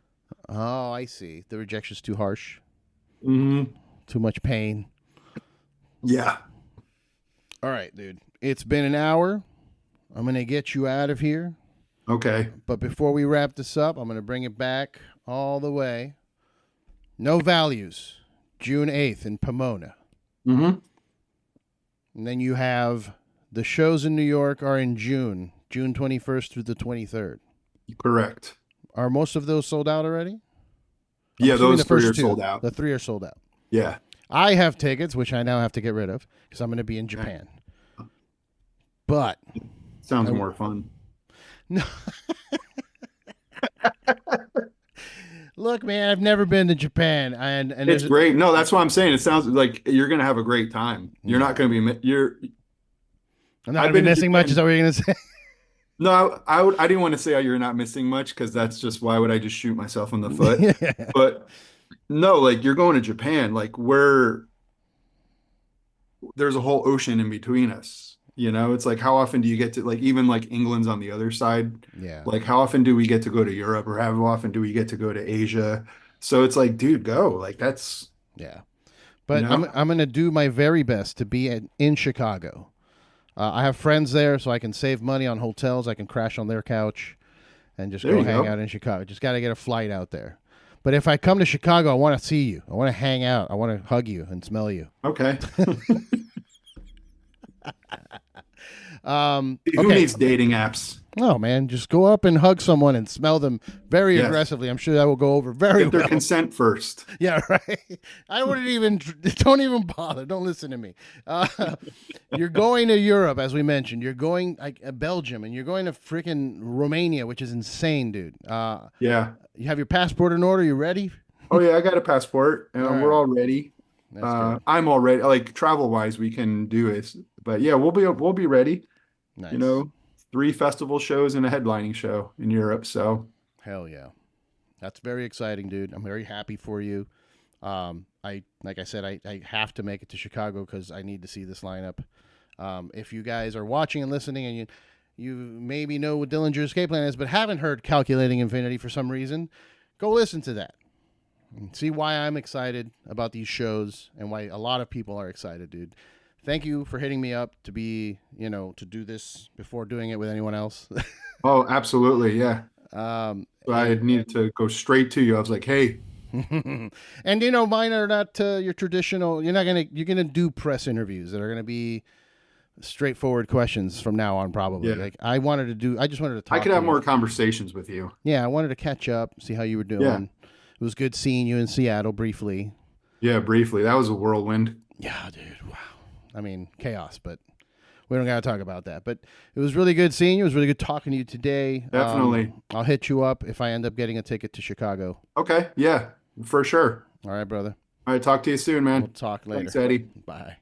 Oh, I see. The rejection's too harsh. Hmm. Too much pain. Yeah. All right, dude. It's been an hour. I'm gonna get you out of here. Okay. But before we wrap this up, I'm gonna bring it back all the way. No Values, June 8th in Pomona. Hmm. And then you have the shows in New York are in June 21st through the 23rd. Correct. Are most of those sold out already? I'm Yeah, assuming those the three first are two. sold out. The three are sold out. Yeah. I have tickets, which I now have to get rid of because I'm going to be in Okay. Japan. But Sounds I, more fun. no, look, man, I've never been to Japan, and It's there's great. No, that's what I'm saying. It sounds like you're gonna have a great time. You're not no, gonna be. You're. I'm not going I've to be been to missing much. Is Japan. that what you're going to say? No, I didn't want to say oh, you're not missing much because that's just why would I just shoot myself in the foot? Yeah. But no, like you're going to Japan, like where there's a whole ocean in between us. It's like how often do you get to like even like England's on the other side? Yeah, Like how often do we get to go to Europe or how often do we get to go to Asia? So it's like, dude, go. Like that's, yeah. you But I'm know, I'm going to do my very best to be in Chicago. I have friends there, so I can save money on hotels. I can crash on their couch and just there go you hang go. out in Chicago. Just got to get a flight out there. But if I come to Chicago, I want to see you. I want to hang out. I want to hug you and smell you. Okay. Who Okay. needs dating apps? Oh man, just go up and hug someone and smell them very Yes. aggressively. I'm sure that will go over very Get their well. consent first. Yeah, right. I wouldn't even. Don't even bother. Don't listen to me. Uh, you're going to Europe, as we mentioned. You're going like Belgium, and you're going to freaking Romania, which is insane, dude. Yeah. You have your passport in order. You ready? Oh yeah, I got a passport All and we're right, all ready. that's good. I'm all ready. Like travel wise, we can do it. But yeah, we'll be ready. You Nice. know, 3 festival shows and a headlining show in Europe. So Hell yeah. That's very exciting, dude. I'm very happy for you. I like I said, I have to make it to Chicago because I need to see this lineup. If you guys are watching and listening, and you maybe know what Dillinger Escape Plan is, but haven't heard Calculating Infinity for some reason, go listen to that and see why I'm excited about these shows and why a lot of people are excited, dude. Thank you for hitting me up to be, to do this before doing it with anyone else. oh, absolutely, yeah. So I And needed to go straight to you. I was like, hey, and mine are not your traditional. You're gonna do press interviews that are gonna be straightforward questions from now on. Probably yeah, like I just wanted to I talk could to have you. more conversations with you. Yeah, I wanted to catch up, see how you were Yeah, doing. It was good seeing you in Seattle briefly. yeah, briefly. That was a whirlwind. Yeah, dude. Wow. I mean, chaos, but we don't got to talk about that. But it was really good seeing you. It was really good talking to you today. Definitely. I'll hit you up if I end up getting a ticket to Chicago. Okay, yeah, for sure. All right, brother. All right, talk to you soon, We'll man. talk Thanks, later. Eddie. Bye.